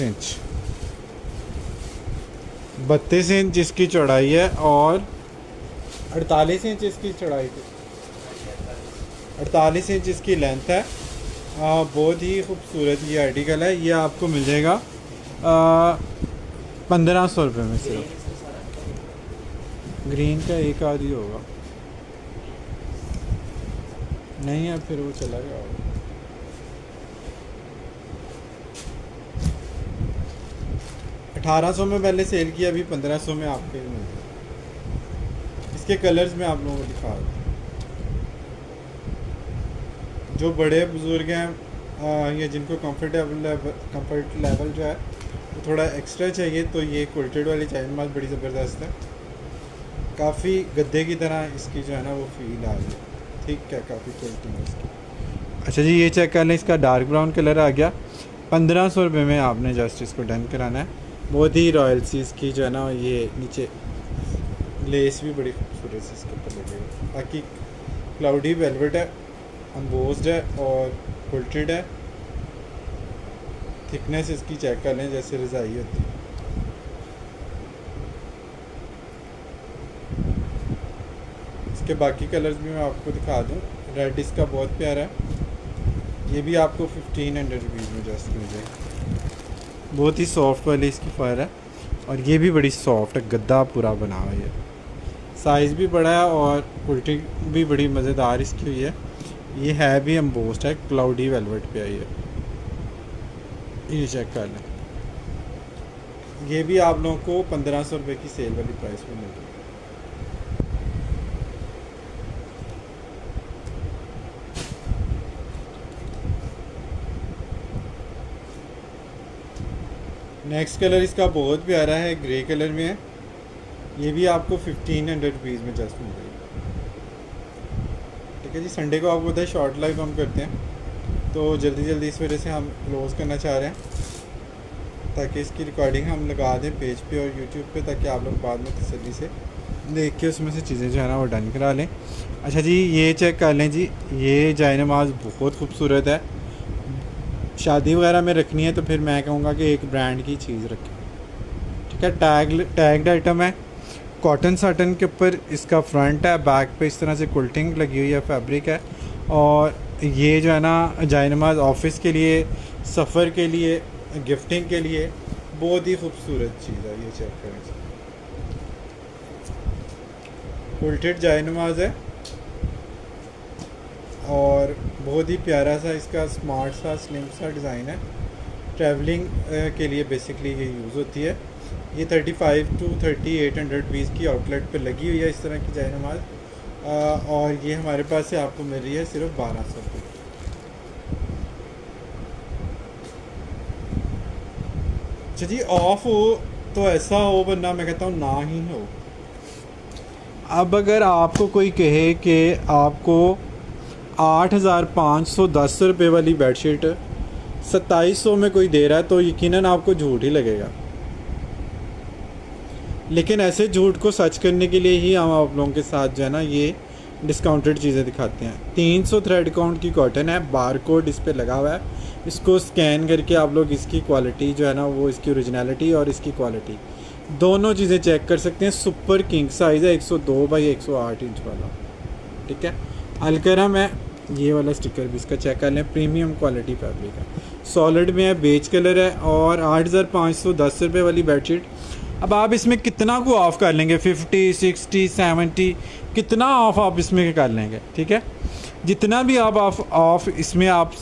इंच 32 इंच इसकी चौड़ाई है और 48 इंच इसकी चौड़ाई, 48 इंच इसकी लेंथ है। बहुत ही खूबसूरत ये आर्टिकल है। ये आपको मिल जाएगा 1500 रुपये में सिर्फ। ग्रीन का एक आधी होगा, नहीं है फिर वो चला गया होगा। 1800 में पहले सेल किया, अभी 1500 में आपके मिल जाएगा। इसके कलर्स में आप लोगों को दिखा दूँ। जो बड़े बुज़ुर्ग हैं या जिनको कंफर्ट लेवल जो है वो थोड़ा एक्स्ट्रा चाहिए, तो ये कुल्टेड वाली चाय नमाज बड़ी ज़बरदस्त है। काफ़ी गद्दे की तरह इसकी जो है ना वो फील आ रही है। ठीक है, काफ़ी क्वालिटी है इसकी। अच्छा जी, ये चेक कर लें, इसका डार्क ब्राउन कलर आ गया। 1500 रुपये में आपने जस्ट इसको डन कराना है। बहुत ही रॉयल सी इसकी जो है ना ये नीचे लेस भी बड़ी खूबसूरत सी इसके ऊपर लगेगी। बाकी क्लाउडी वेलवेट है, अम्बोस्ड है और कुल्टेड है। थिकनेस इसकी चेक कर लें जैसे रज़ाई होती है। इसके बाकी कलर्स भी मैं आपको दिखा दूं। रेड इसका बहुत प्यारा है, ये भी आपको 1500 रुपीज़ में जस्ट मिल जाएगा। बहुत ही सॉफ्ट वाली इसकी फायर है और ये भी बड़ी सॉफ्ट है, गद्दा पूरा बना हुआ है। साइज़ भी बड़ा है और क्वालिटी भी बड़ी मज़ेदार इसकी हुई है। ये है भी एम्बोस्ड है, क्लाउडी वेलवेट पे आई है। ये चेक कर लें, ये भी आप लोगों को 1500 रुपये की सेल वाली प्राइस पे मिल रही है। नेक्स्ट कलर इसका बहुत प्यारा है, ग्रे कलर में है। ये भी आपको 1500 रुपीज़ में जस्ट मिल जाएगी। ठीक है जी, संडे को आपको पता है शॉर्ट लाइव हम करते हैं, तो जल्दी जल्दी इस वजह से हम क्लोज़ करना चाह रहे हैं ताकि इसकी रिकॉर्डिंग हम लगा दें पेज पे और यूट्यूब पे, ताकि आप लोग बाद में तसल्ली से देख के उसमें से चीज़ें जो है ना वो डन करा लें। अच्छा जी, ये चेक कर लें जी, ये जाए नमाज बहुत खूबसूरत है। शादी वगैरह में रखनी है तो फिर मैं कहूँगा कि एक ब्रांड की चीज़ रखें। ठीक है, टैग्ड आइटम है, कॉटन साटन के ऊपर इसका फ्रंट है, बैक पे इस तरह से कुल्टिंग लगी हुई है, फैब्रिक है। और ये जो है ना जाए नमाज ऑफिस के लिए, सफ़र के लिए, गिफ्टिंग के लिए बहुत ही खूबसूरत चीज़ है। ये चेक करें, कुल्टेड जाए नमाज है और बहुत ही प्यारा सा इसका स्मार्ट सा स्लिम सा डिज़ाइन है। ट्रैवलिंग के लिए बेसिकली ये यूज़ होती है। ये 35 to 3800 रुपीज़ की आउटलेट पे लगी हुई है इस तरह की जाए नमाज, और ये हमारे पास से आपको मिल रही है सिर्फ 1200 रुपये। अच्छा जी, ऑफ हो तो ऐसा हो, वरना मैं कहता हूँ ना ही हो। अब अगर आपको कोई कहे कि आपको 8510 रुपये वाली बेडशीट 2700 में कोई दे रहा है, तो यकीनन आपको झूठ ही लगेगा। लेकिन ऐसे झूठ को सच करने के लिए ही हम आप लोगों के साथ जो है ना ये डिस्काउंटेड चीज़ें दिखाते हैं। 300 थ्रेड काउंट की कॉटन है, बार कोड इस पर लगा हुआ है। इसको स्कैन करके आप लोग इसकी क्वालिटी जो है ना वो इसकी ओरिजिनलिटी और इसकी क्वालिटी दोनों चीज़ें चेक कर सकते हैं। सुपर किंग साइज़ है, 102 बाई 108 इंच वाला। ठीक है, अलकरम है, ये वाला स्टिकर भी इसका चेक कर लें, प्रीमियम क्वालिटी फैब्रिक है, सॉलिड में है, बेज कलर है। और 8510 रुपये वाली बेडशीट। अब आप इसमें कितना को ऑफ़ कर लेंगे, 50, 60, 70, कितना ऑफ़ आप इसमें कर लेंगे। ठीक है, जितना भी आप ऑफ़ इसमें आप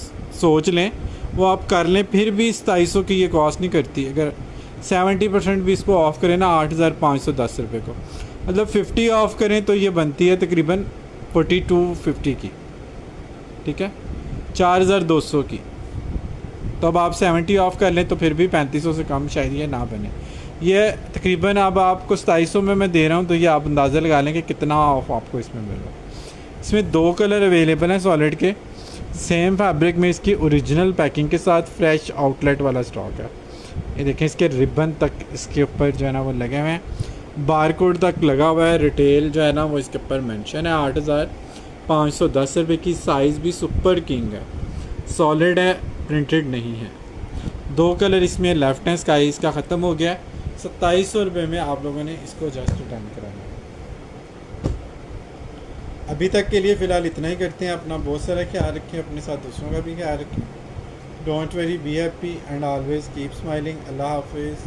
सोच लें वो आप कर लें, फिर भी 2700 की ये कॉस्ट नहीं करती। अगर 70% भी इसको ऑफ़ करें ना 8510 रुपये को, मतलब 50 ऑफ़ करें तो ये बनती है तकरीबन 4250 की। ठीक है, 4200 की। तो अब आप 70 ऑफ़ कर लें तो फिर भी 3500 से कम शायद ये ना बने। ये तकरीबन अब आपको 2700 में मैं दे रहा हूँ, तो ये आप अंदाज़ा लगा लें कि कितना ऑफ़ आपको इसमें मिल रहा है। इसमें 2 कलर अवेलेबल हैं सॉलिड के, सेम फैब्रिक में इसकी ओरिजिनल पैकिंग के साथ फ्रेश आउटलेट वाला स्टॉक है। ये देखें, इसके रिबन तक इसके ऊपर जो है ना वो लगे हुए हैं, बारकोड तक लगा हुआ है, रिटेल जो है ना वो इसके ऊपर मेंशन है 8510 रुपये की। साइज़ भी सुपर किंग है, सॉलिड है, प्रिंटेड नहीं है। 2 कलर इसमें लेफ्ट हैं, स्काई इसका ख़त्म हो गया है। 2700 रुपये में आप लोगों ने इसको जस्ट रिटर्न कराना है। अभी तक के लिए फ़िलहाल इतना ही करते हैं। अपना बहुत सारा ख्याल रखें, अपने साथ दूसरों का भी ख्याल रखें। Don't worry, be happy and always keep smiling. अल्लाह हाफिज़।